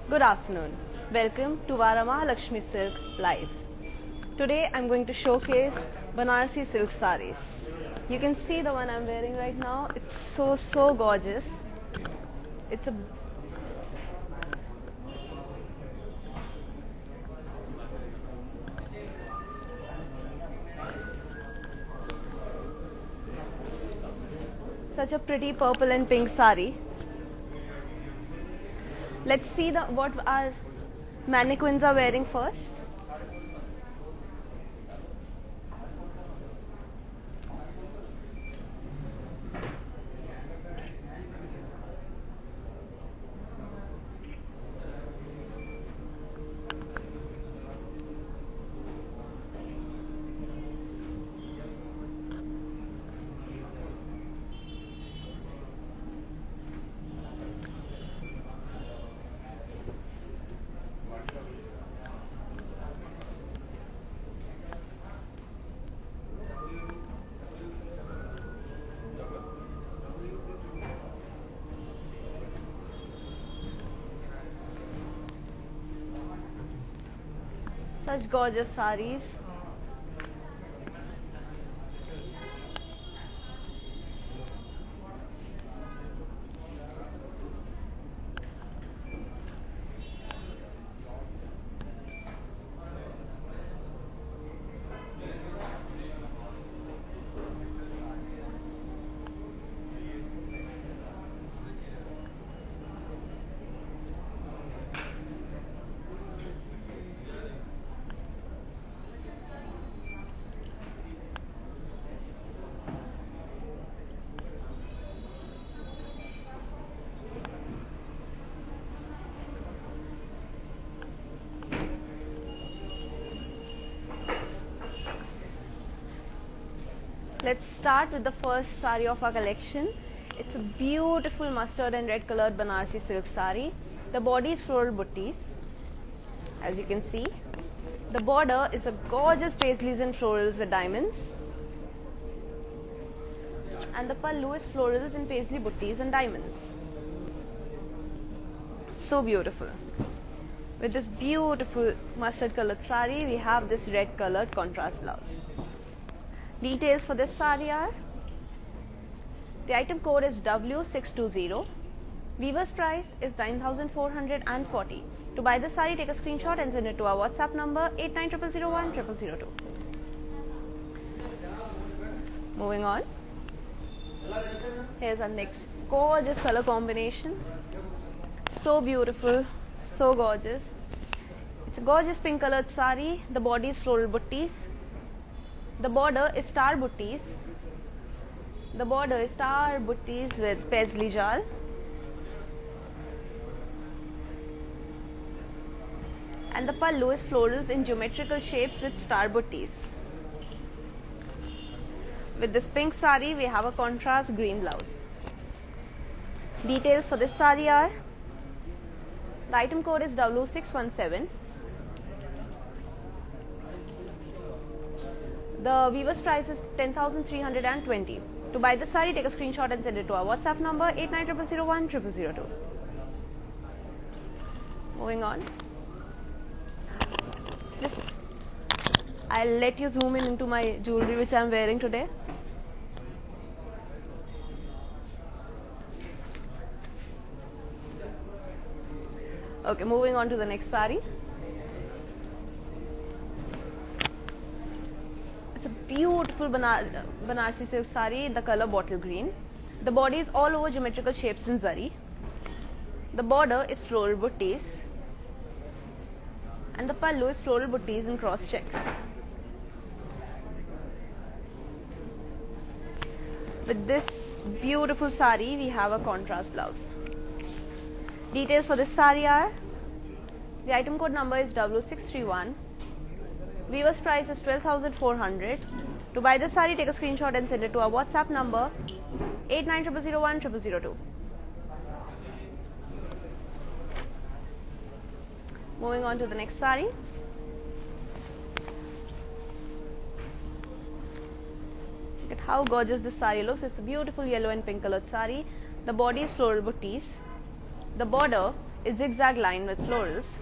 Good afternoon. Welcome to Varamahalakshmi Silk Live. Today I'm going to showcase Banarasi silk sarees. You can see the one I'm wearing right now. It's so gorgeous. It's a such a pretty purple and pink saree. Let's see what our mannequins are wearing first. Such gorgeous sarees. Let's start with the first saree of our collection. It's a beautiful mustard and red colored Banarasi silk saree. The body is floral buttis, as you can see. The border is a gorgeous paisleys and florals with diamonds. And the pallu is florals and paisley buttis and diamonds. So beautiful. With this beautiful mustard colored saree, we have this red colored contrast blouse. Details for this saree are: the item code is W620. Weaver's price is 9,440. To buy this saree, take a screenshot and send it to our WhatsApp number 8900010002. Moving on. Here's our next gorgeous color combination. So beautiful, so gorgeous. It's a gorgeous pink colored saree. The body is floral buttis. The border is star buttis. The border is star buttis with paisley jal. And the pallu is florals in geometrical shapes with star buttis. With this pink sari, we have a contrast green blouse. Details for this sari are, the item code is W617. The weaver's price is 10,320. To buy this sari, take a screenshot and send it to our WhatsApp number 8900010002. Moving on. I'll let you zoom in into my jewelry which I am wearing today. Okay, moving on to the next sari. It's a beautiful Banarsi silk sari, the color bottle green. The body is all over geometrical shapes in zari. The border is floral buttees. And the pallu is floral buttees in cross checks. With this beautiful sari, we have a contrast blouse. Details for this sari are, the item code number is W631. Weaver's price is 12,400. To buy this sari, take a screenshot and send it to our WhatsApp number 8900010002. Moving on to the next sari. Look at how gorgeous this sari looks. It's a beautiful yellow and pink colored sari. The body is floral buttees. The border is zigzag line with florals.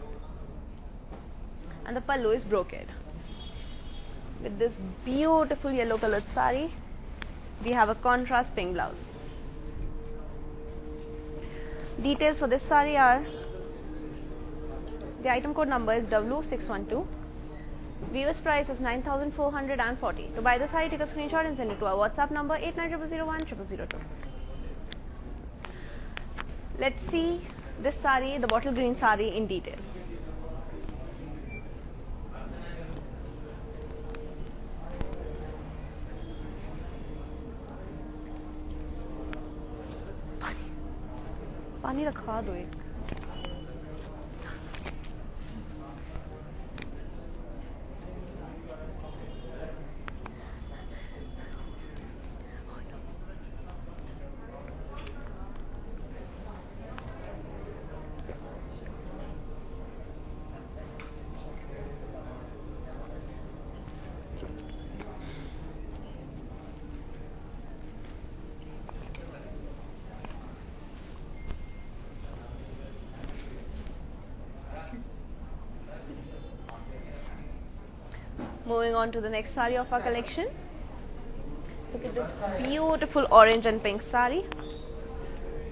And the pallu is brocade. With this beautiful yellow colored sari, we have a contrast pink blouse. Details for this sari are, the item code number is W612. Weaver's price is 9,440. To buy the sari, take a screenshot and send it to our WhatsApp number 8900010002. Let's see this sari, the bottle green sari, in detail. पानी रखवा दो एक. Moving on to the next sari of our collection. Look at this beautiful orange and pink sari.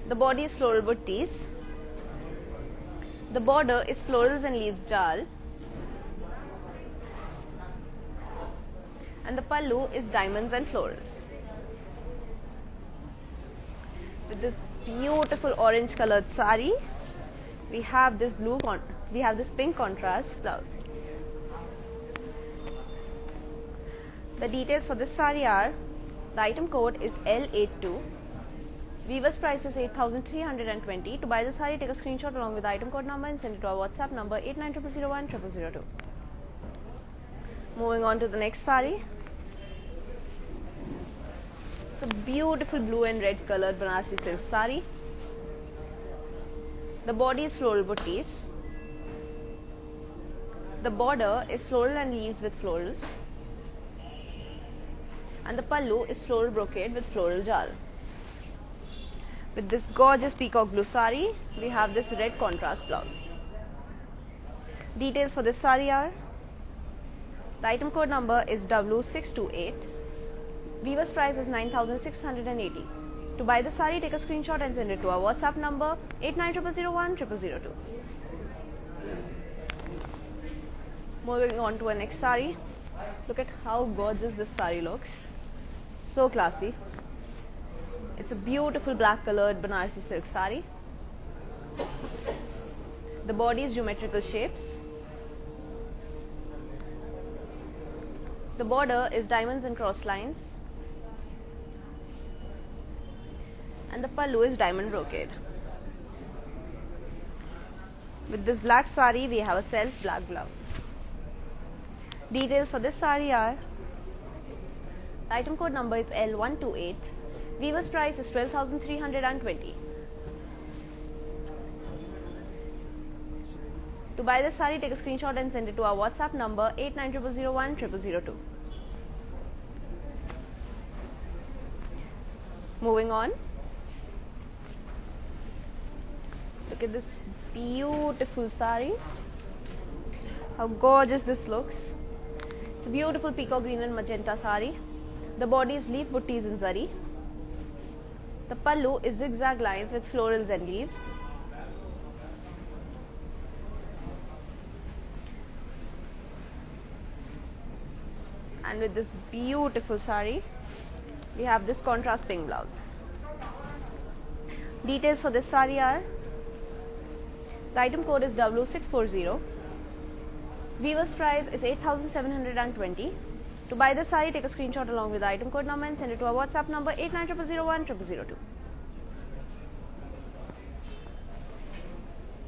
The body is floral buttees. The border is florals and leaves jal. And the pallu is diamonds and florals. With this beautiful orange colored sari, we have this pink contrast blouse. The details for this sari are, the item code is L82. Weaver's price is 8,320. To buy the sari, take a screenshot along with the item code number and send it to our WhatsApp number 8900010002. Moving on to the next sari. It's a beautiful blue and red colored Banarsi silk sari. The body is floral buttees. The border is floral and leaves with florals. And the pallu is floral brocade with floral jal. With this gorgeous peacock blue sari, we have this red contrast blouse. Details for this sari are, the item code number is W628. Weaver's price is 9,680. To buy the sari, take a screenshot and send it to our WhatsApp number 8900010002. Moving on to our next sari. Look at how gorgeous this sari looks. So classy. It's a beautiful black colored Banarsi silk sari. The body is geometrical shapes. The border is diamonds and cross lines. And the pallu is diamond brocade. With this black sari, we have a self black blouse. Details for this sari are, The item code number is L128. Weaver's price is 12,320. To buy this saree, take a screenshot and send it to our WhatsApp number 8900010002. Moving on. Look at this beautiful saree. How gorgeous this looks. It's a beautiful peacock green and magenta saree. The body is leaf butties in zari. The pallu is zigzag lines with florals and leaves. And with this beautiful saree, we have this contrast pink blouse. Details for this saree are: the item code is W640. Weaver's price is 8,720. To buy this saree, take a screenshot along with the item code number and send it to our WhatsApp number 8900010002.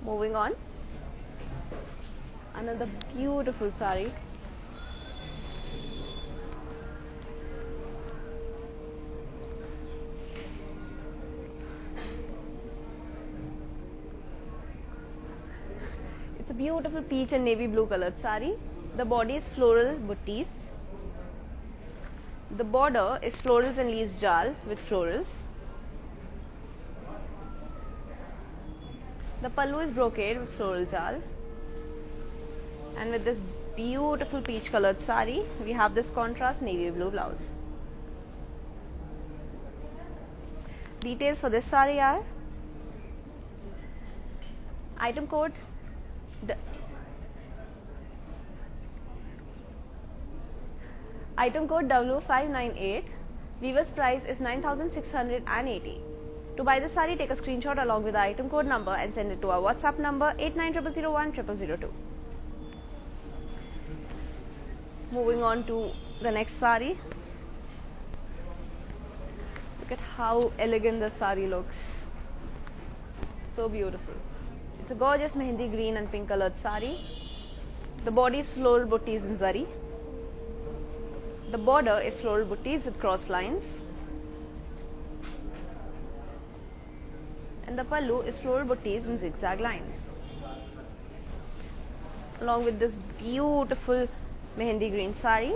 Moving on, another beautiful saree. It's a beautiful peach and navy blue colored saree. The body is floral butties. The border is florals and leaves jal with florals. The pallu is brocade with floral jal. And with this beautiful peach colored saree, we have this contrast navy blue blouse. Details for this saree are: item code W598. Weaver's price is 9,680. To buy this saree, take a screenshot along with the item code number and send it to our WhatsApp number 8900010002. Moving on to the next saree. Look at how elegant the saree looks. So beautiful. It's a gorgeous mehendi green and pink colored saree. The body is floral butties in zari. The border is floral butties with cross lines. And the pallu is floral butties in zigzag lines. Along with this beautiful mehendi green saree,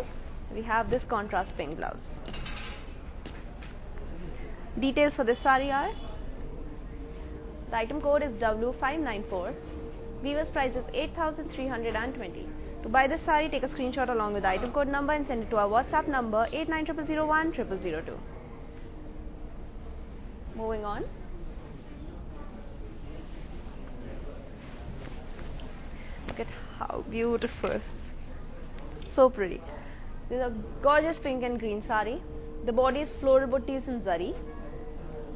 we have this contrast pink blouse. Details for this saree are: the item code is W594. Weaver's price is 8,320. To buy this saree, take a screenshot along with the item code number and send it to our WhatsApp number 8900010002. Moving on. Look at how beautiful. So pretty. This is a gorgeous pink and green saree. The body is floral butties in zari.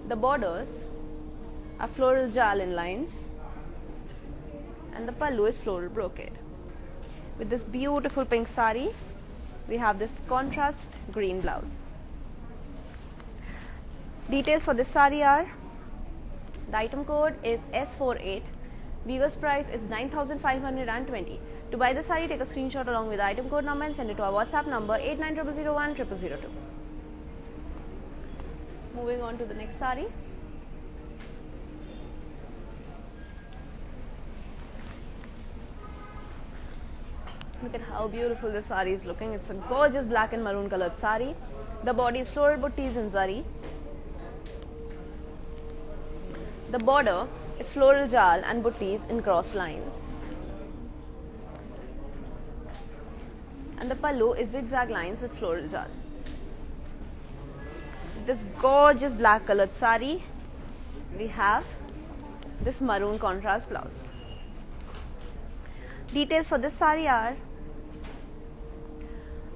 The borders are floral jal in lines. And the pallu is floral brocade. With this beautiful pink saree, we have this contrast green blouse. Details for this saree are: the item code is S48. Weaver's price is 9,520. To buy the saree, take a screenshot along with the item code number and send it to our WhatsApp number 8900010002. Moving on to the next saree. Look at how beautiful this saree is looking. It's a gorgeous black and maroon colored saree. The body is floral butties in zari. The border is floral jal and butties in cross lines. And the pallu is zigzag lines with floral jal. This gorgeous black colored saree, we have this maroon contrast blouse. Details for this saree are: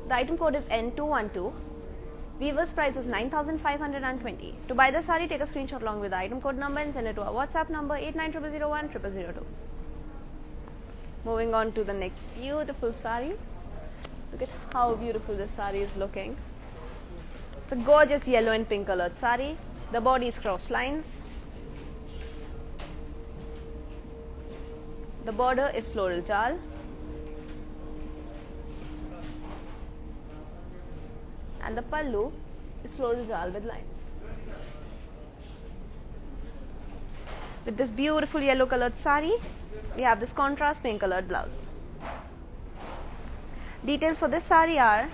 the item code is N212. Weaver's price is 9,520. To buy the saree, take a screenshot along with the item code number and send it to our WhatsApp number 8900010002. Moving on to the next beautiful saree. Look at how beautiful this saree is looking. It's a gorgeous yellow and pink colored saree. The body is cross lines. The border is floral jal. and the pallu is floral jal with lines. With this beautiful yellow colored sari, we have this contrast pink colored blouse. Details for this sari are: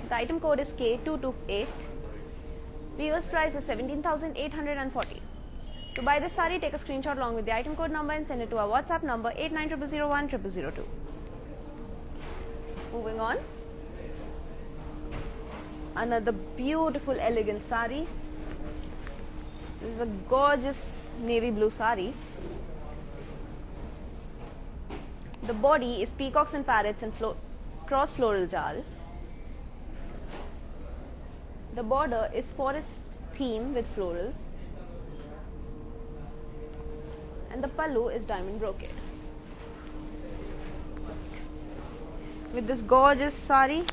the item code is K228. Weaver's price is 17,840. To buy this sari, take a screenshot along with the item code number and send it to our WhatsApp number 8900010002. Moving on, another beautiful elegant sari. This is a gorgeous navy blue sari. The body is peacocks and parrots and cross floral jal. The border is forest theme with florals, and the pallu is diamond brocade. With this gorgeous sari,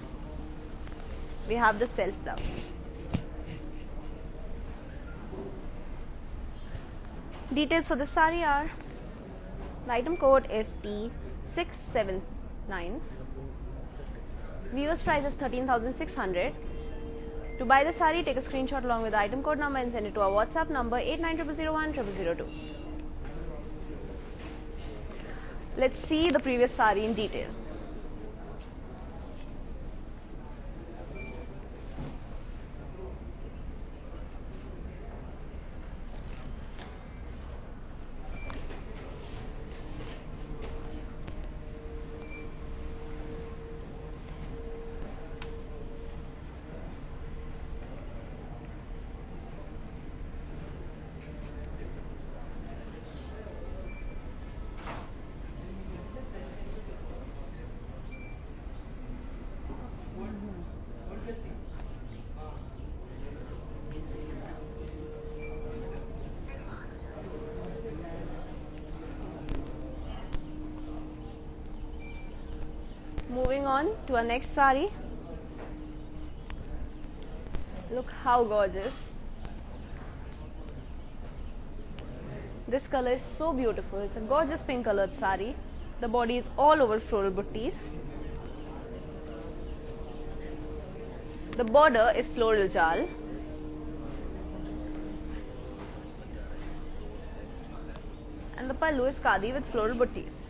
we have the self blouse. Details for the sari are: the item code is T679. Weaver's price is 13,600. To buy the sari, take a screenshot along with the item code number and send it to our WhatsApp number 8900010002. Let's see the previous sari in detail. Moving on to our next sari. Look how gorgeous. This color is so beautiful. It's a gorgeous pink colored sari. The body is all over floral buttis. The border is floral jal. And the pallu is khadi with floral buttis.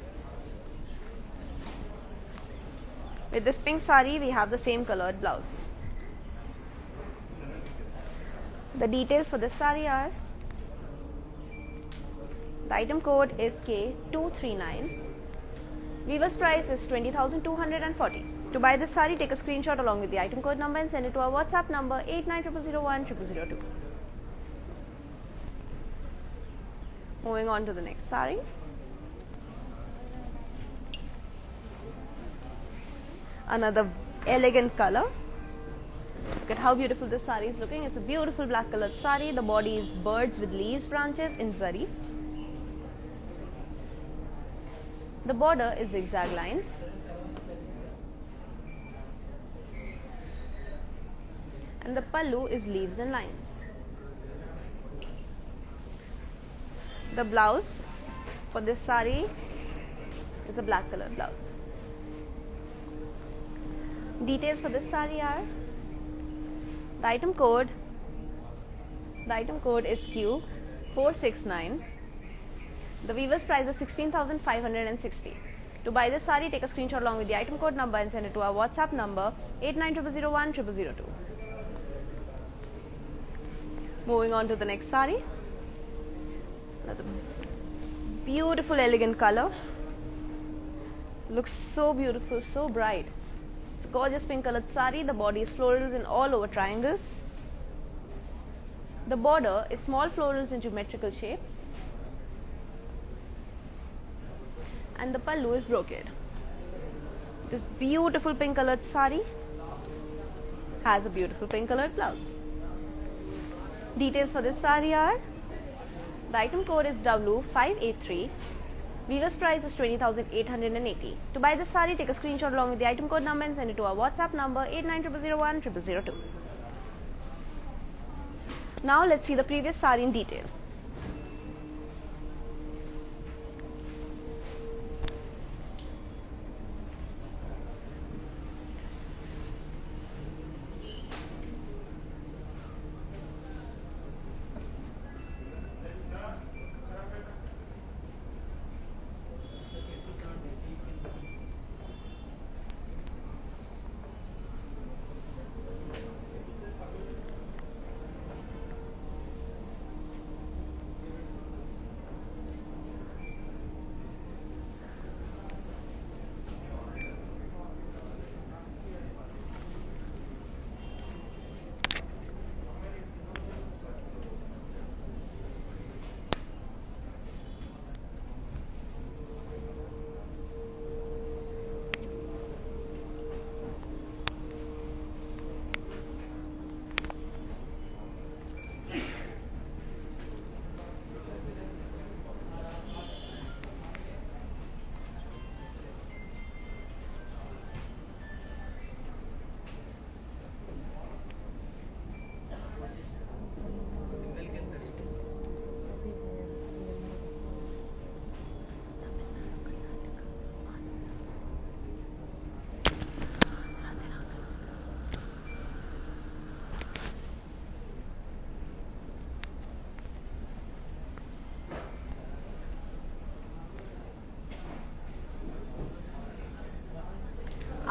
With this pink sari, we have the same colored blouse. The details for this sari are: the item code is K239. Weaver's price is 20,240. To buy this sari, take a screenshot along with the item code number and send it to our WhatsApp number 8900010002. Moving on to the next sari. Another elegant color. Look at how beautiful this sari is looking. It's a beautiful black colored sari. The body is birds with leaves branches in zari. The border is zigzag lines. And the pallu is leaves and lines. The blouse for this sari is a black colored blouse. Details for this sari are: the item code is Q469. The weaver's price is 16,560. To buy this sari, take a screenshot along with the item code number and send it to our WhatsApp number 8900010002. Moving on to the next sari. Another beautiful elegant color. Looks so beautiful, so bright. It's a gorgeous pink colored sari. The body is florals in all over triangles. The border is small florals in geometrical shapes. And the pallu is brocade. This beautiful pink colored sari has a beautiful pink colored blouse. Details for this sari are: the item code is W583. Weaver's price is 20,880. To buy this sari, take a screenshot along with the item code number and send it to our WhatsApp number 8900010002. Now let's see the previous sari in detail.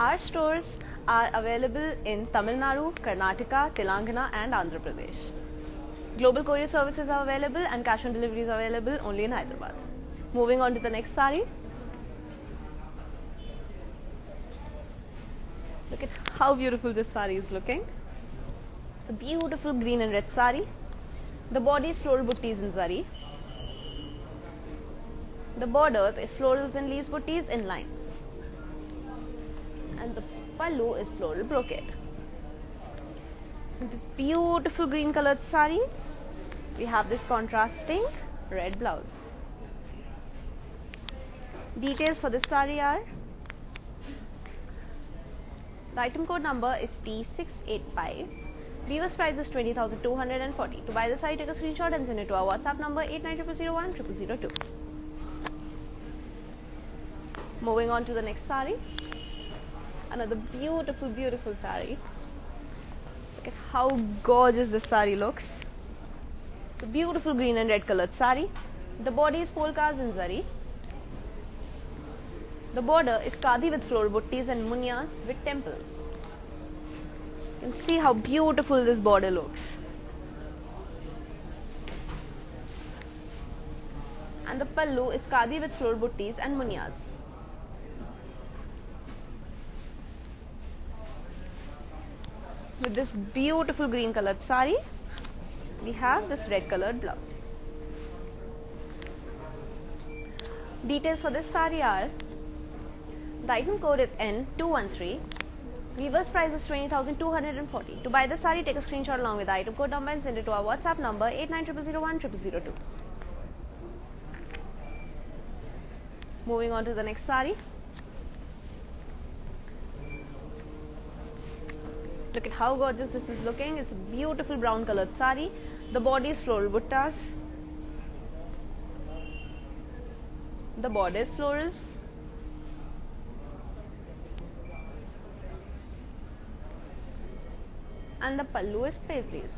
Our stores are available in Tamil Nadu, Karnataka, Telangana and Andhra Pradesh. Global courier services are available and cash on delivery is available only in Hyderabad. Moving on to the next sari. Look at how beautiful this sari is looking. It's a beautiful green and red sari. The body is floral buttis in zari. The borders is florals and leaves buttis in lines. And the pallu is floral brocade. With this beautiful green colored sari, we have this contrasting red blouse. Details for this sari are: the item code number is T685. Weaver's price is 20,240. To buy the sari, take a screenshot and send it to our WhatsApp number 8900010002. Moving on to the next sari. Another beautiful, beautiful sari. Look at how gorgeous this sari looks. It's a beautiful green and red colored sari. The body is polkas in zari. The border is khadi with floral buttis and munyas with temples. You can see how beautiful this border looks. And the pallu is khadi with floral buttis and munyas. With this beautiful green colored sari, we have this red colored blouse. Details for this sari are: the item code is N213. Weaver's price is 20,240. To buy the sari, take a screenshot along with the item code number and send it to our WhatsApp number 8900010002. Moving on to the next sari. Look at how gorgeous this is looking. It's a beautiful brown colored sari. The body is floral buttas. The border is florals. And the pallu is paisleys.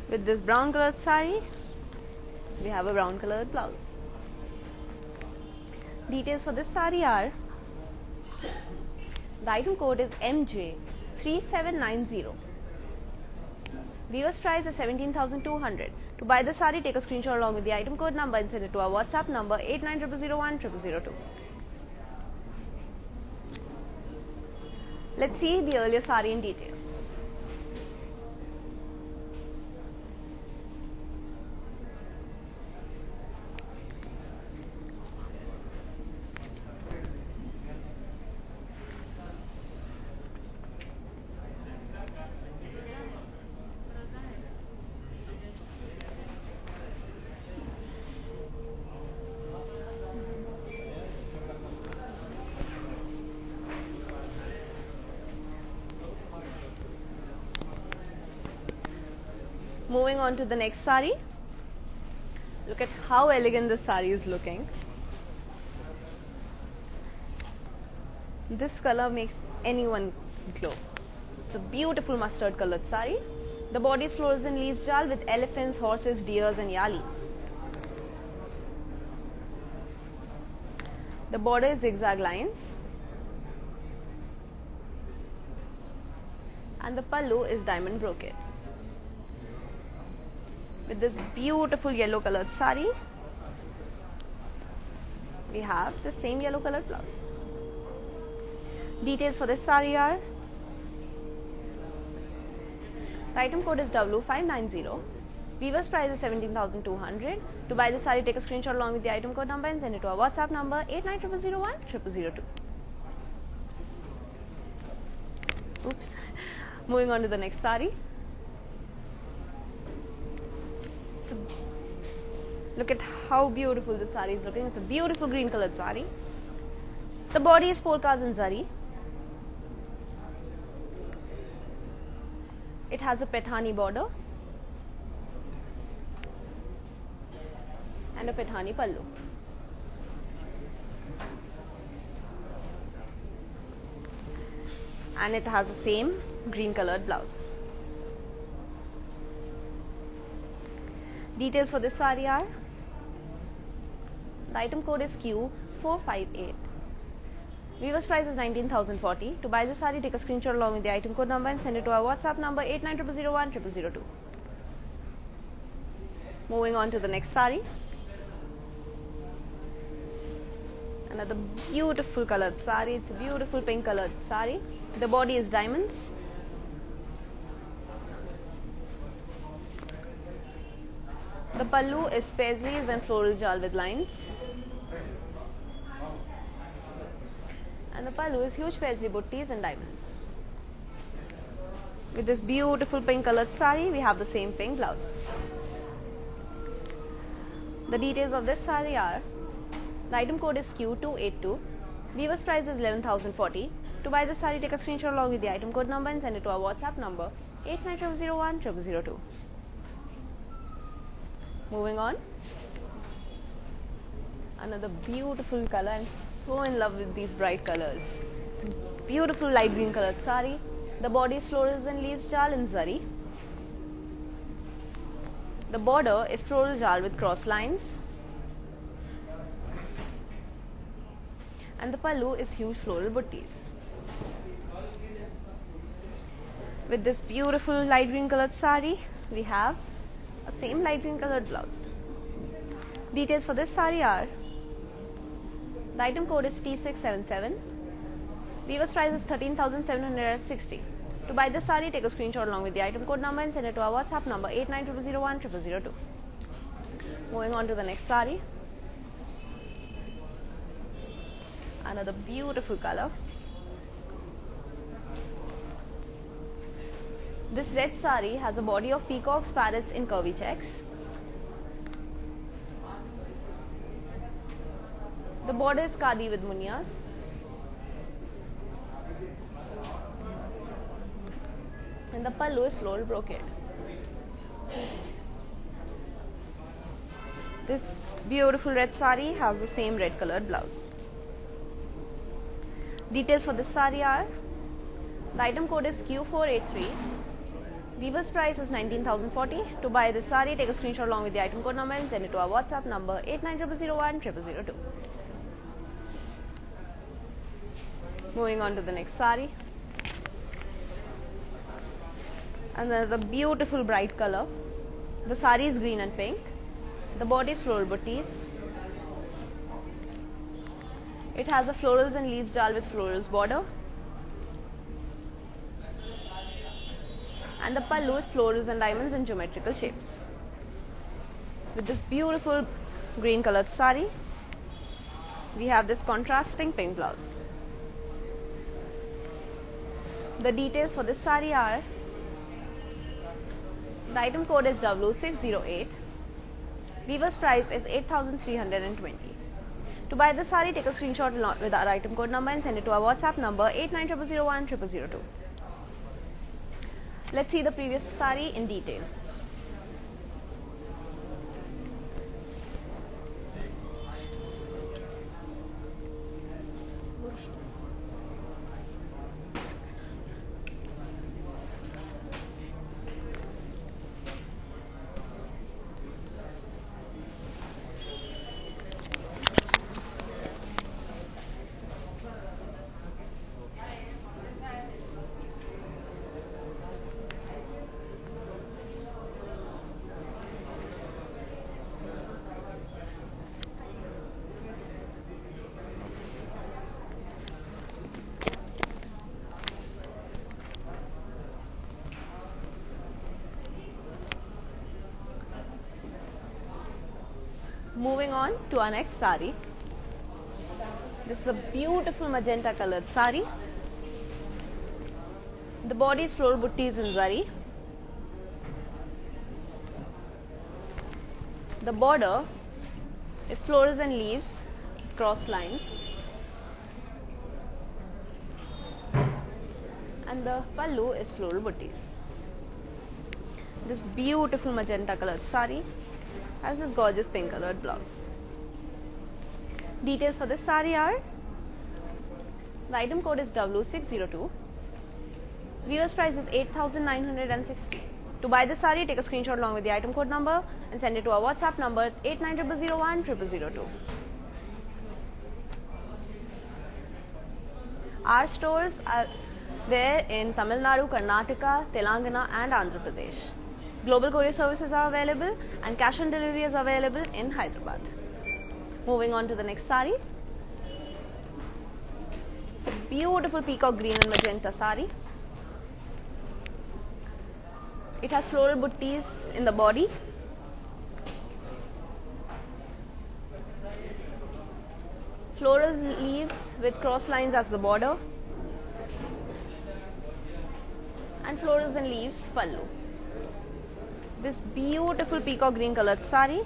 With this brown colored sari, we have a brown colored blouse. Details for this sari are: the item code is MJ3790. Weaver's price is 17,200. To buy the sari, take a screenshot along with the item code number and send it to our WhatsApp number 8900010002. Let's see the earlier sari in detail. Moving on to the next sari. Look at how elegant this sari is looking. This color makes anyone glow. It's a beautiful mustard colored sari. The body is florals and leaves jal with elephants, horses, deers and yalis. The border is zigzag lines. And the pallu is diamond brocade. With this beautiful yellow colored sari, we have the same yellow colored blouse. Details for this sari are: the item code is W590. Weaver's price is 17,200. To buy the sari, take a screenshot along with the item code number and send it to our WhatsApp number 8900010002. Oops. Moving on to the next sari. Look at how beautiful this sari is looking. It's a beautiful green colored sari. The body is polkas in zari. It has a Paithani border and a Paithani pallu. And it has the same green colored blouse. Details for this sari are: the item code is 8458. Viewers price is 19,040. To buy this saree, take a screenshot along with the item code number and send it to our WhatsApp number 8900010002. Moving on to the next saree. Another beautiful colored saree. It's a beautiful pink colored saree. The body is diamonds. The pallu is paisleys and floral jal with lines. And the pallu is huge paisley buttis and diamonds. With this beautiful pink colored saree, we have the same pink blouse. The details of this saree are: the item code is Q282. Viewers price is 11,040. To buy this saree, take a screenshot along with the item code number and send it to our WhatsApp number 8900010002. Moving on. Another beautiful color. I'm so in love with these bright colors. Beautiful light green colored saree. The body is florals and leaves jal in zari. The border is floral jal with cross lines. And the pallu is huge floral buttis. With this beautiful light green colored saree, we have a same light green colored blouse. Details for this saree are: the item code is T677. Viewers price is 13,760. To buy this saree, take a screenshot along with the item code number and send it to our WhatsApp number 8920010002. Moving on to the next saree. Another beautiful color. This red saree has a body of peacocks, parrots in curvy checks. The border is khadi with munyas. And the pallu is floral brocade. This beautiful red saree has the same red colored blouse. Details for this saree are: the item code is Q483. Viewers price is 19,040. To buy this saree, take a screenshot along with the item code number and send it to our WhatsApp number 8900010002. Moving on to the next saree. Another beautiful bright color. The saree is green and pink. The body is floral buttis. It has a florals and leaves jal with florals border. And the pallu is florals and diamonds in geometrical shapes. With this beautiful green colored saree, we have this contrasting pink blouse. The details for this saree are: the item code is W608. Viewers price is 8,320. To buy this saree, take a screenshot with our item code number and send it to our WhatsApp number 8900010002. Let's see the previous saree in detail. Moving on to our next saree. This is a beautiful magenta colored saree. The body is floral buttis in zari. The border is florals and leaves, cross lines. And the pallu is floral buttis. This beautiful magenta colored saree has this gorgeous pink colored blouse. Details for this saree are: the item code is W602. Viewers price is 8,960. To buy this saree, take a screenshot along with the item code number and send it to our WhatsApp number 8900010002. Our stores are there in Tamil Nadu, Karnataka, Telangana and Andhra Pradesh. Global courier services are available and cash on delivery is available in Hyderabad. Moving on to the next sari. It's a beautiful peacock green and magenta sari. It has floral buttis in the body. Floral leaves with cross lines as the border. And florals and leaves pallu. This beautiful peacock green colored sari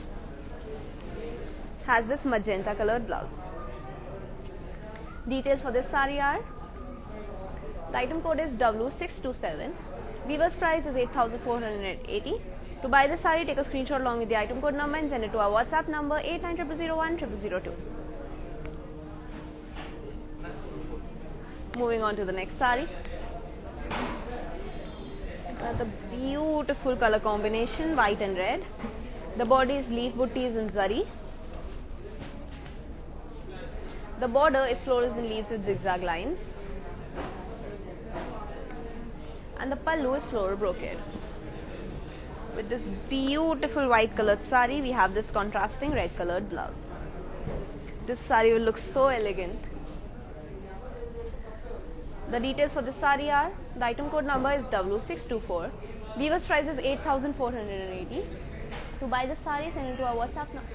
has this magenta colored blouse. Details for this sari are: the item code is W627. Weaver's price is 8,480. To buy the sari, take a screenshot along with the item code number and send it to our WhatsApp number 8900010002. Moving on to the next sari. The beautiful color combination, white and red. The body is leaf buttis in zari. The border is florals and leaves with zigzag lines. And the pallu is floral brocade. With this beautiful white colored sari, we have this contrasting red colored blouse. This sari will look so elegant. The details for this sari are: the item code number is W624. Weaver's price is 8,480. To buy the sari, send it to our WhatsApp number.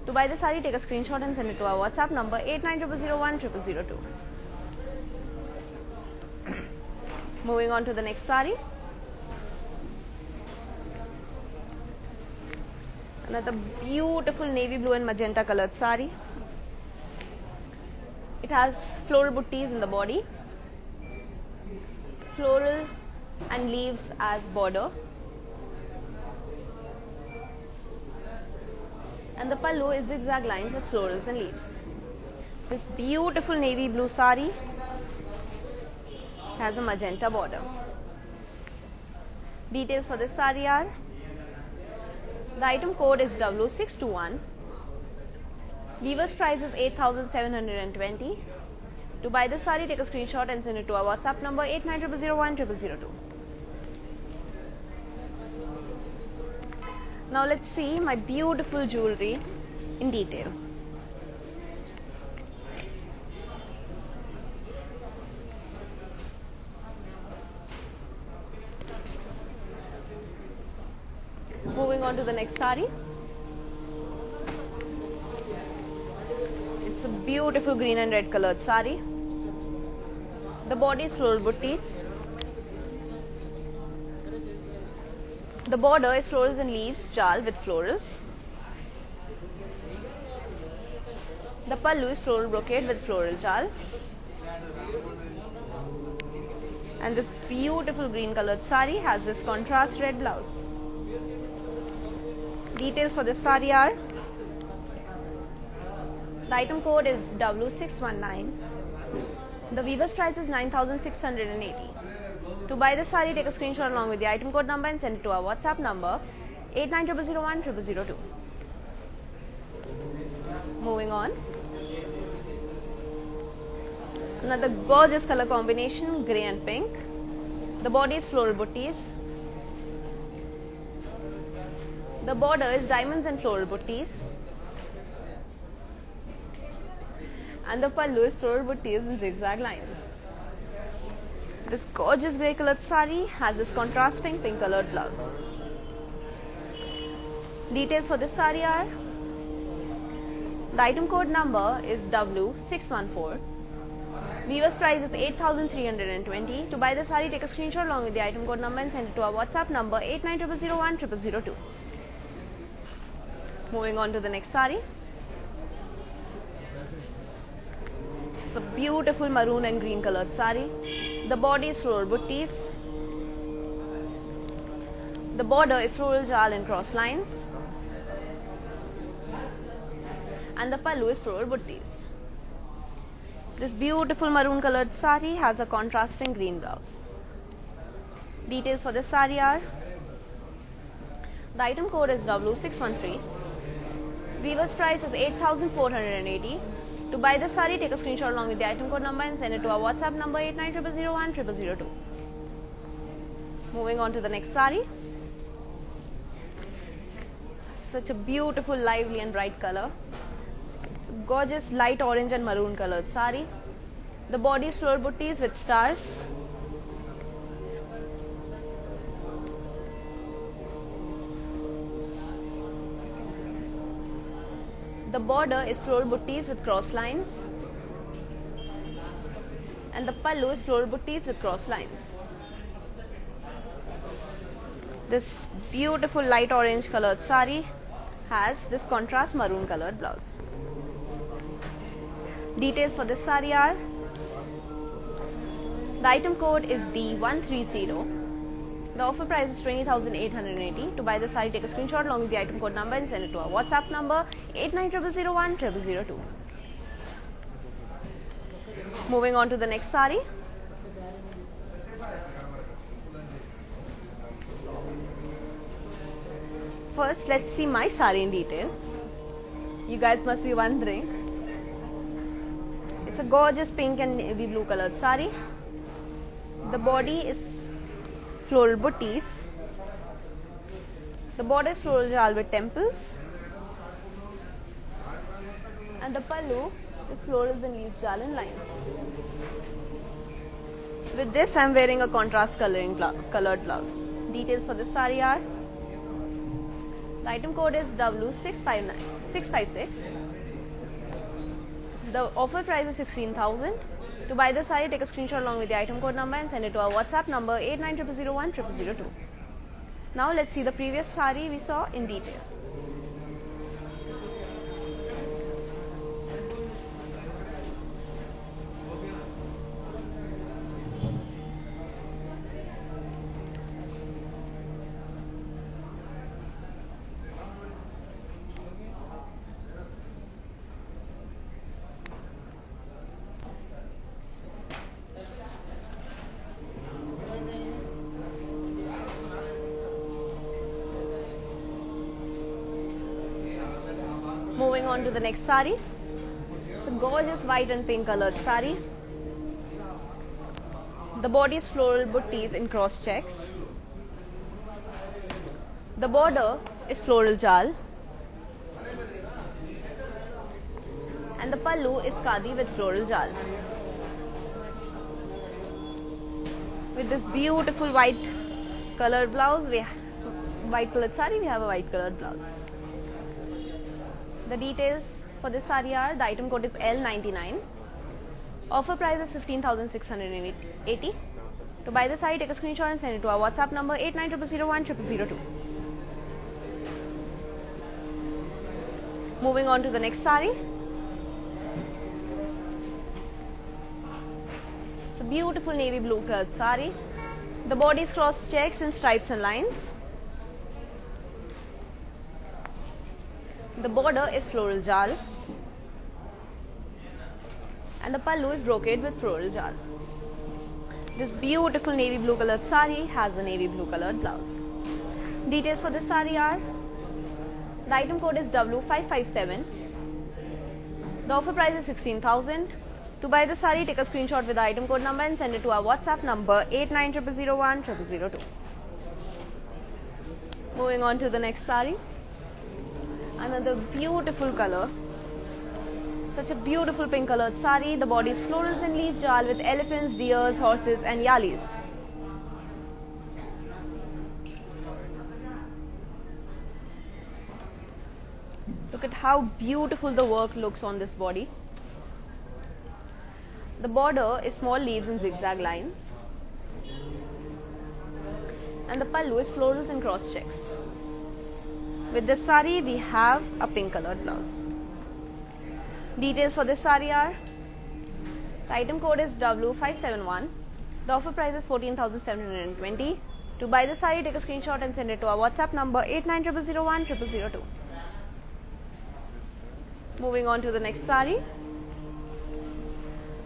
To buy the sari, take a screenshot and send it to our WhatsApp number 8900010002. Moving on to the next sari. Another beautiful navy blue and magenta colored sari. It has floral buttis in the body. Floral and leaves as border, and the pallu is zigzag lines with florals and leaves. This beautiful navy blue sari has a magenta border. Details for this sari are: the item code is W621. Weaver's price is 8,720. To buy this sari, take a screenshot and send it to our WhatsApp number 8900010002. Now let's see my beautiful jewelry in detail. Moving on to the next sari. It's a beautiful green and red colored sari. The body is floral buttis. The border is florals and leaves jal with florals. The pallu is floral brocade with floral jal. And this beautiful green colored sari has this contrast red blouse. Details for this sari are: the item code is W619. The weaver's price is 9,680. To buy this sari, take a screenshot along with the item code number and send it to our WhatsApp number 8900010002. Moving on. Another gorgeous color combination, grey and pink. The body is floral buttis. The border is diamonds and floral buttis. And the pallu is floral buttis and zigzag lines. This gorgeous grey colored sari has this contrasting pink colored blouse. Details for this sari are: the item code number is W614. Weaver's price is 8,320. To buy the sari, take a screenshot along with the item code number and send it to our WhatsApp number 8900010002. Moving on to the next sari. It's a beautiful maroon and green colored sari. The body is floral buttis. The border is floral jal and cross lines. And the pallu is floral buttis. This beautiful maroon colored sari has a contrasting green blouse. Details for this sari are: the item code is W613. Weaver's price is 8,480. To buy this saree, take a screenshot along with the item code number and send it to our WhatsApp number 8900010002. Moving on to the next saree. Such a beautiful, lively and bright color. It's a gorgeous light orange and maroon colored saree. The body is floral buttees with stars. The border is floral buttees with cross lines. And the pallu is floral buttees with cross lines. This beautiful light orange colored saree has this contrast maroon colored blouse. Details for this saree are: the item code is D130. The offer price is 20,880. To buy the saree, take a screenshot along with the item code number and send it to our WhatsApp number 8900010002. Moving on to the next saree. First, let's see my saree in detail. You guys must be wondering. It's a gorgeous pink and navy blue colored saree. The body is floral buttees. The border is floral jal with temples. And the pallu is florals and leaves jal in lines. With this, I am wearing a contrast colored blouse. Details for this saree are: the item code is W659656. The offer price is 16,000. To buy the saree, take a screenshot along with the item code number and send it to our WhatsApp number 8900010002. Now let's see the previous saree we saw in detail. Moving on to the next saree. It's a gorgeous white and pink colored saree. The body is floral buttees in cross checks. The border is floral jal. And the pallu is khadi with floral jal. With this beautiful white colored blouse, we have a white colored blouse. The details for this saree are: the item code is L99. Offer price is 15,680. To buy the saree, take a screenshot and send it to our WhatsApp number 8900010002. Moving on to the next saree. It's a beautiful navy blue colored saree. The body is cross checks in stripes and lines. The border is floral jal and the pallu is brocade with floral jal. This beautiful navy blue colored saree has a navy blue colored blouse. Details for this saree are: the item code is W557. The offer price is 16,000. To buy the saree, take a screenshot with the item code number and send it to our WhatsApp number 8900010002. Moving on to the next saree. Another beautiful color. Such a beautiful pink colored saree. The body is florals and leaf jal with elephants, deers, horses and yalis. Look at how beautiful the work looks on this body. The border is small leaves and zigzag lines. And the pallu is florals and cross checks. With this saree, we have a pink colored blouse. Details for this saree are: the item code is W571. The offer price is 14,720. To buy the saree, take a screenshot and send it to our WhatsApp number 8900010002. Moving on to the next saree.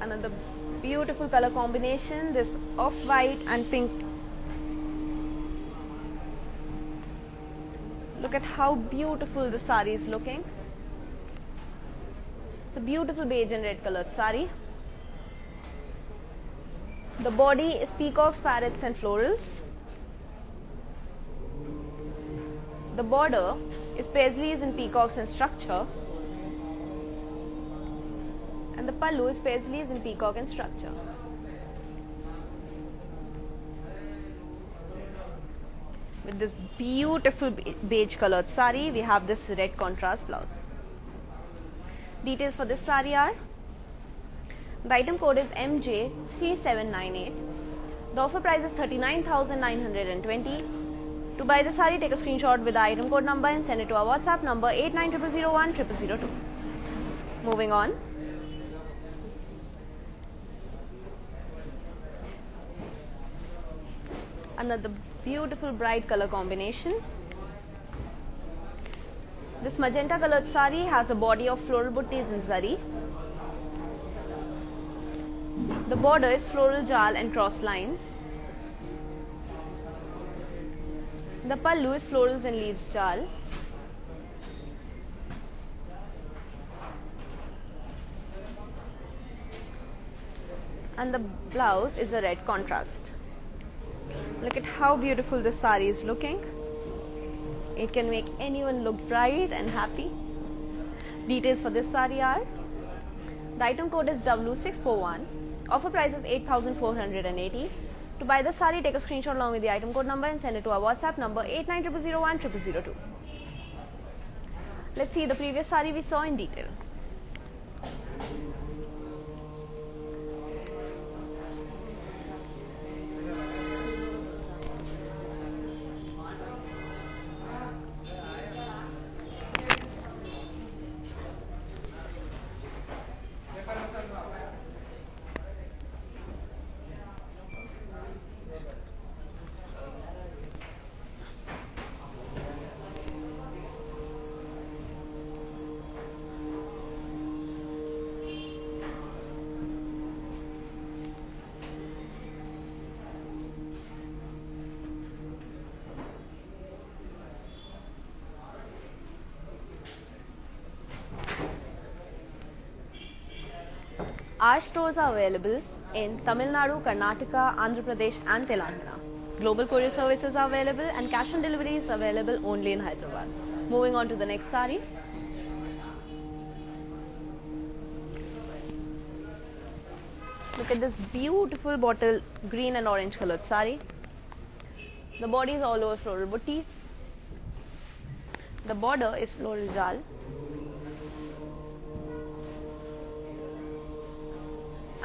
Another beautiful color combination. This off-white and pink. Look at how beautiful the saree is looking. It's a beautiful beige and red colored sari. The body is peacocks, parrots and florals. The border is paisleys and peacocks in structure. And the pallu is paisleys and peacock in structure. With this beautiful beige colored sari, we have this red contrast blouse. Details for this sari are: the item code is MJ3798. The offer price is 39,920. To buy the sari, take a screenshot with the item code number and send it to our WhatsApp number 8900010002. Moving on. Another beautiful bright color combination. This magenta colored sari has a body of floral buttis in zari. The border is floral jal and cross lines. The pallu is florals and leaves jal. And the blouse is a red contrast. Look at how beautiful this sari is looking. It can make anyone look bright and happy. Details for this sari are: the item code is W641. Offer price is 8,480. To buy the sari, take a screenshot along with the item code number and send it to our WhatsApp number 8900010002. Let's see the previous sari we saw in detail. Our stores are available in Tamil Nadu, Karnataka, Andhra Pradesh and Telangana. Global courier services are available and cash on delivery is available only in Hyderabad. Moving on to the next sari. Look at this beautiful bottle green and orange colored sari. The body is all over floral buttis. The border is floral jal.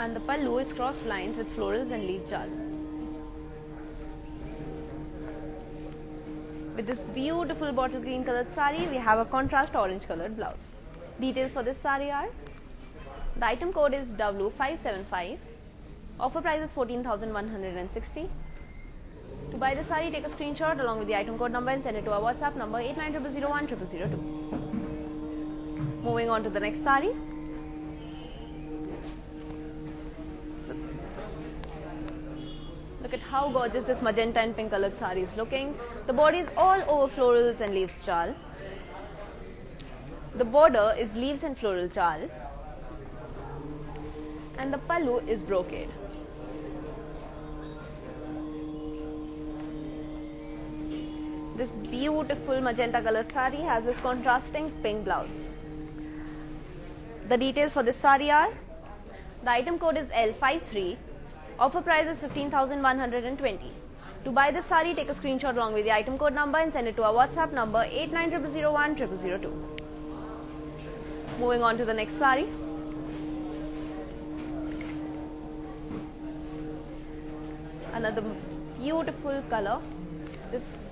And the pallu is cross lines with florals and leaf jal. With this beautiful bottle green colored sari, we have a contrast orange colored blouse. Details for this sari are: the item code is W575. Offer price is 14,160. To buy the sari, take a screenshot along with the item code number and send it to our WhatsApp number 8900010002. Moving on to the next sari. Look at how gorgeous this magenta and pink colored sari is looking. The body is all over florals and leaves jal. The border is leaves and floral jal. And the pallu is brocade. This beautiful magenta colored sari has this contrasting pink blouse. The details for this sari are: the item code is L53. Offer price is 15,120. To buy this sari, take a screenshot along with the item code number and send it to our WhatsApp number 8900010002. Moving on to the next sari. Another beautiful color. This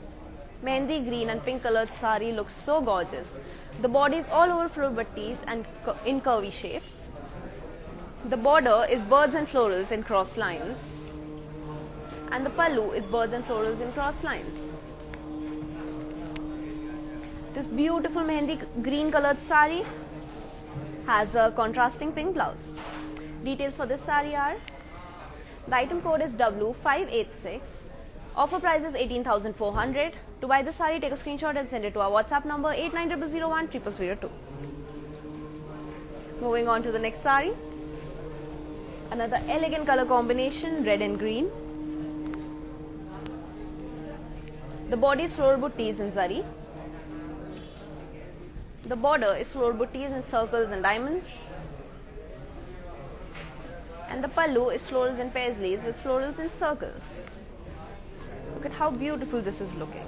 mehndi green and pink colored sari looks so gorgeous. The body is all over floral buttis and in curvy shapes. The border is birds and florals in cross lines. And the pallu is birds and florals in cross lines. This beautiful mehndi green colored sari has a contrasting pink blouse. Details for this sari are: the item code is W586. Offer price is 18,400. To buy the sari, take a screenshot and send it to our WhatsApp number 8900010002. Moving on to the next sari. Another elegant color combination, red and green. The body is floral buttees in zari. The border is floral buttees in circles and diamonds. And the pallu is florals and paisleys with florals in circles. Look at how beautiful this is looking.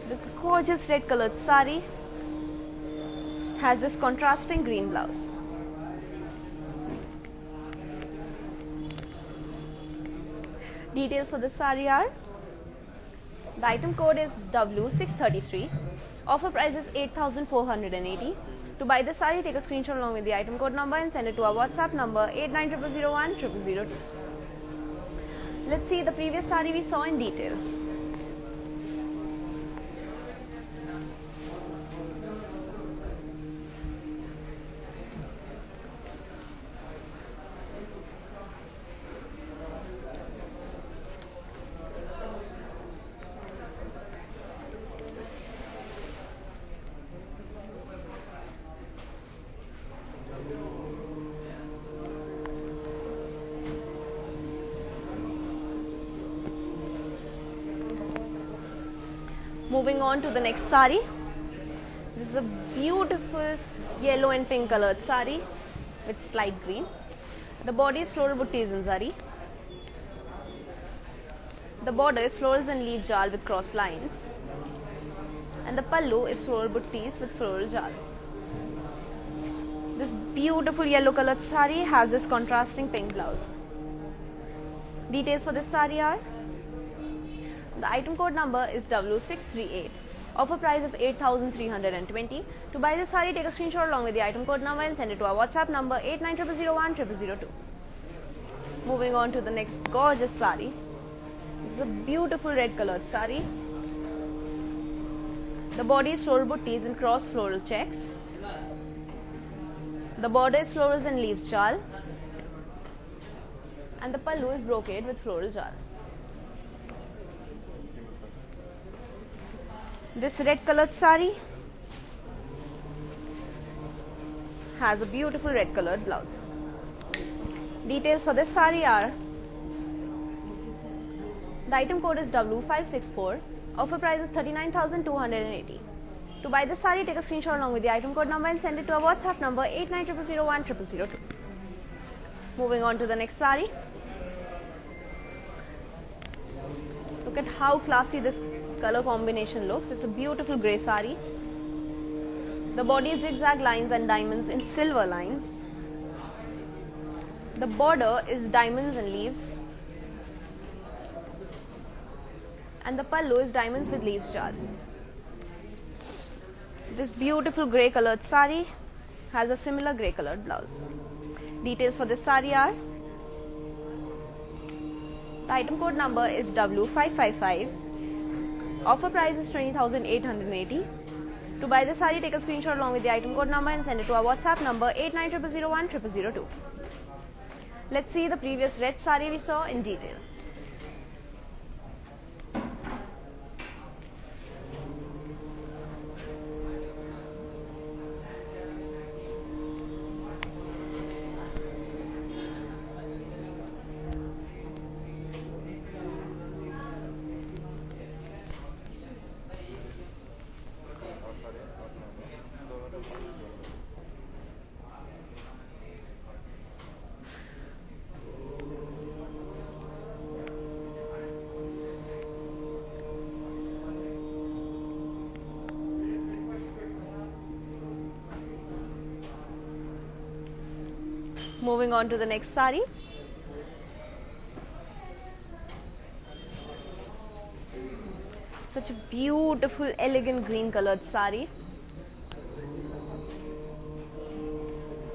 This gorgeous red colored sari has this contrasting green blouse. Details for this sari are: the item code is W633. Offer price is 8,480. To buy this sari, take a screenshot along with the item code number and send it to our WhatsApp number 8900010002. Let's see the previous sari we saw in detail. Moving on to the next sari. This is a beautiful yellow and pink colored sari with slight green. The body is floral buttees in zari. The border is florals and leaf jal with cross lines. And the pallu is floral buttees with floral jal. This beautiful yellow colored sari has this contrasting pink blouse. Details for this sari are: the item code number is W638. Offer price is 8,320. To buy this sari, take a screenshot along with the item code number and send it to our WhatsApp number 8900010002. Moving on to the next gorgeous sari. This is a beautiful red colored sari. The body is floral buttees in cross floral checks. The border is florals and leaves jal. And the pallu is brocade with floral jal. This red colored sari has a beautiful red colored blouse. Details for this sari are: the item code is W564. Offer price is 39,280. To buy this sari, take a screenshot along with the item code number and send it to our WhatsApp number 8900010002. Moving on to the next sari. Look at how classy this color combination looks. It's a beautiful grey sari. The body is zigzag lines and diamonds in silver lines. The border is diamonds and leaves. And the pallu is diamonds with leaves jal. This beautiful grey colored sari has a similar grey colored blouse. Details for this sari are: the item code number is W555. Offer price is 20,880. To buy this sari, take a screenshot along with the item code number and send it to our WhatsApp number 8900010002. Let's see the previous red sari we saw in detail. Moving on to the next sari. Such a beautiful, elegant green colored sari.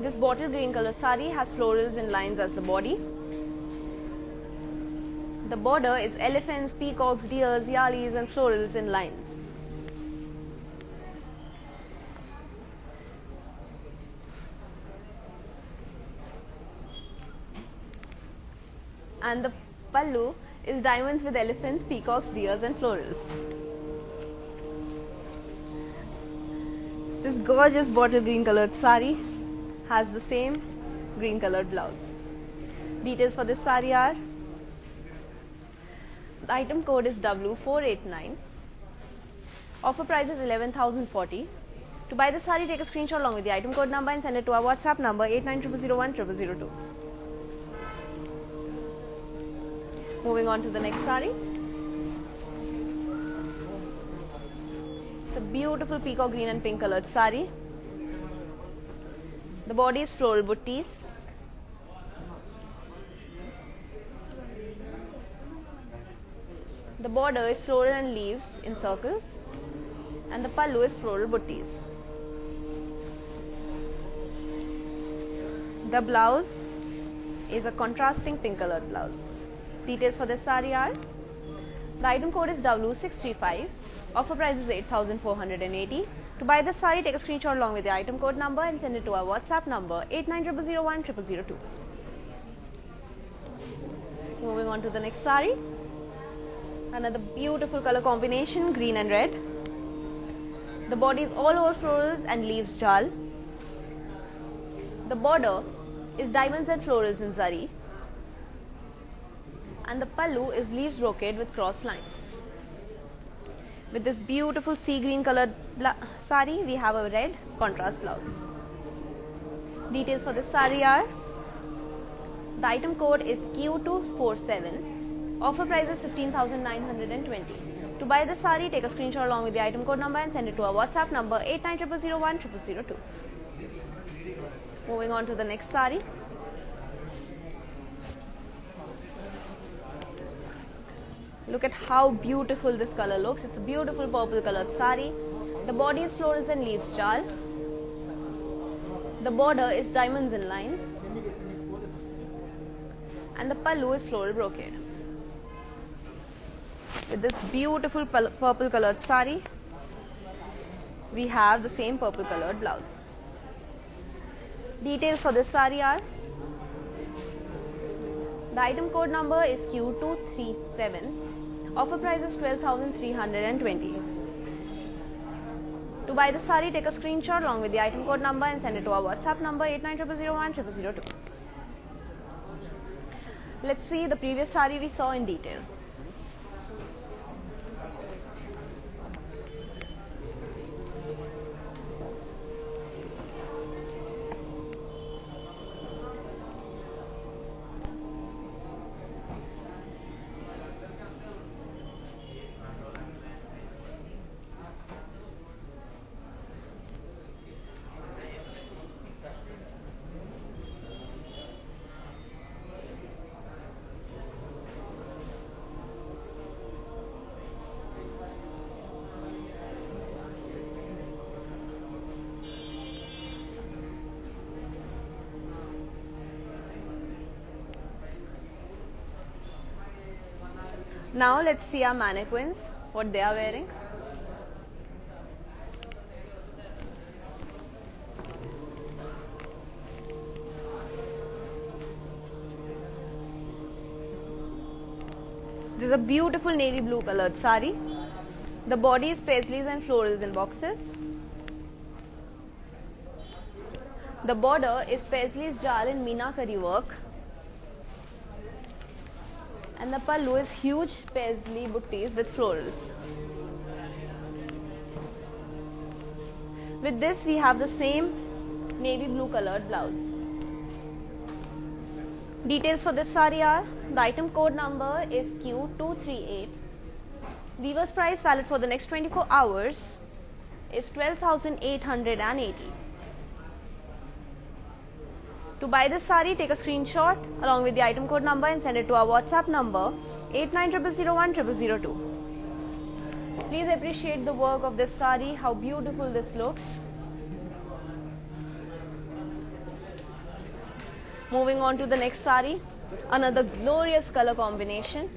This bottle green color sari has florals and lines as the body. The border is elephants, peacocks, deers, yalis and florals in lines. And the pallu is diamonds with elephants, peacocks, deers and florals. This gorgeous bottle green colored sari has the same green colored blouse. Details for this sari are: the item code is W489. Offer price is 11,040. To buy the sari, take a screenshot along with the item code number and send it to our WhatsApp number 8900010002. Moving on to the next sari. It's a beautiful peacock green and pink colored sari. The body is floral buttees. The border is floral and leaves in circles, and the pallu is floral buttees. The blouse is a contrasting pink colored blouse. Details for this sari are: the item code is W635. Offer price is 8,480. To buy this sari, take a screenshot along with the item code number and send it to our WhatsApp number 8900010002. Moving on to the next sari. Another beautiful color combination, green and red. The body is all over florals and leaves jal. The border is diamonds and florals in zari. And the pallu is leaves brocade with cross lines. With this beautiful sea green colored sari, we have a red contrast blouse. Details for this sari are: the item code is Q247. Offer price is 15,920. To buy the sari, take a screenshot along with the item code number and send it to our WhatsApp number 8900010002. Moving on to the next sari. Look at how beautiful this color looks. It's a beautiful purple colored sari. The body is florals and leaves jal. The border is diamonds and lines. And the pallu is floral brocade. With this beautiful purple colored sari, we have the same purple colored blouse. Details for this sari are: the item code number is Q237. Offer price is 12,320. To buy the sari, take a screenshot along with the item code number and send it to our WhatsApp number 8900010002. Let's see the previous sari we saw in detail. Now let's see our mannequins, what they are wearing. This is a beautiful navy blue colored sari. The body is paisleys and florals in boxes. The border is paisleys jal in meenakari work. And the pallu is huge paisley buttees with florals. With this, we have the same navy blue colored blouse. Details for this sari are: the item code number is Q238. Weaver's price valid for the next 24 hours is 12,880. To buy this sari, take a screenshot along with the item code number and send it to our WhatsApp number 8900010002. Please appreciate the work of this sari, how beautiful this looks. Moving on to the next sari, another glorious color combination.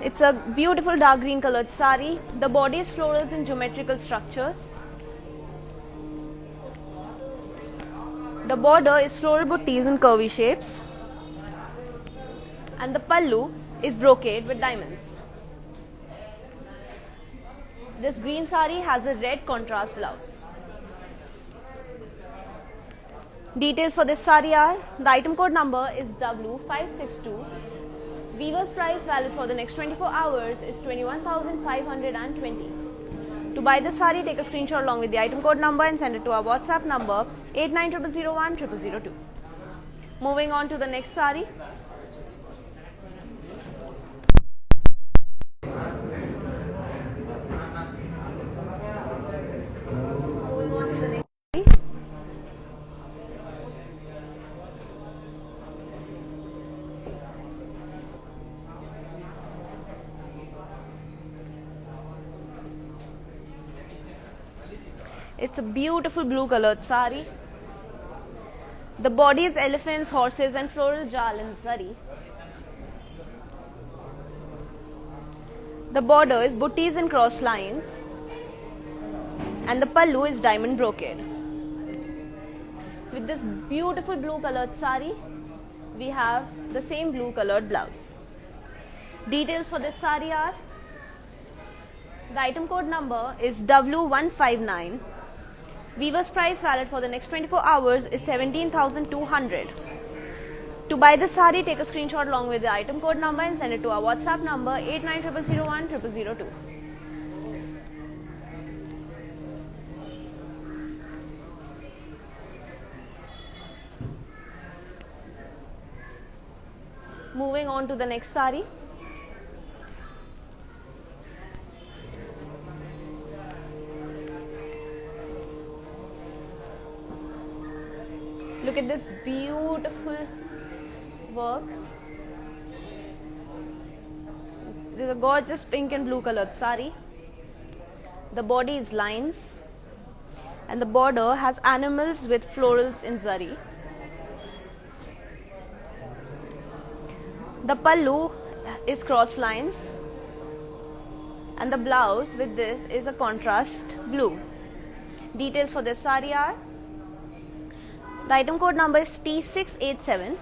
It's a beautiful dark green colored sari. The body is florals in geometrical structures. The border is floral buttees in curvy shapes. And the pallu is brocade with diamonds. This green sari has a red contrast blouse. Details for this sari are, the item code number is W562. Weaver's price valid for the next 24 hours is 21,520. To buy this sari, take a screenshot along with the item code number and send it to our WhatsApp number 8900010002. Moving on to the next sari. It's a beautiful blue colored sari. The body is elephants, horses and floral jal in zari. The border is buttees and cross lines. And the pallu is diamond brocade. With this beautiful blue colored sari, we have the same blue colored blouse. Details for this sari are, the item code number is W159. Weaver's price valid for the next 24 hours is 17,200. To buy this sari, take a screenshot along with the item code number and send it to our WhatsApp number 8900010002. Moving on to the next sari. Look at this beautiful work. This is a gorgeous pink and blue colored sari. The body is lines and the border has animals with florals in zari. The pallu is cross lines and the blouse with this is a contrast blue. Details for this sari are, the item code number is T687.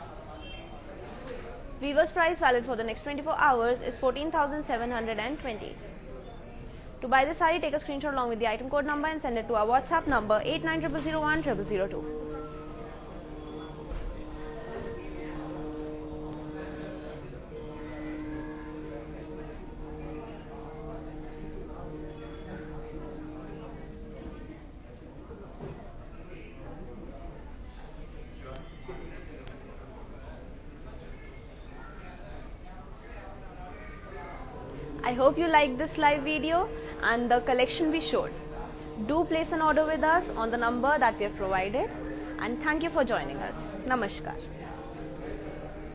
Weaver's price valid for the next 24 hours is 14,720. To buy this sari, take a screenshot along with the item code number and send it to our WhatsApp number 8900010002. I hope you liked this live video and the collection we showed. Do place an order with us on the number that we have provided, and thank you for joining us. Namaskar.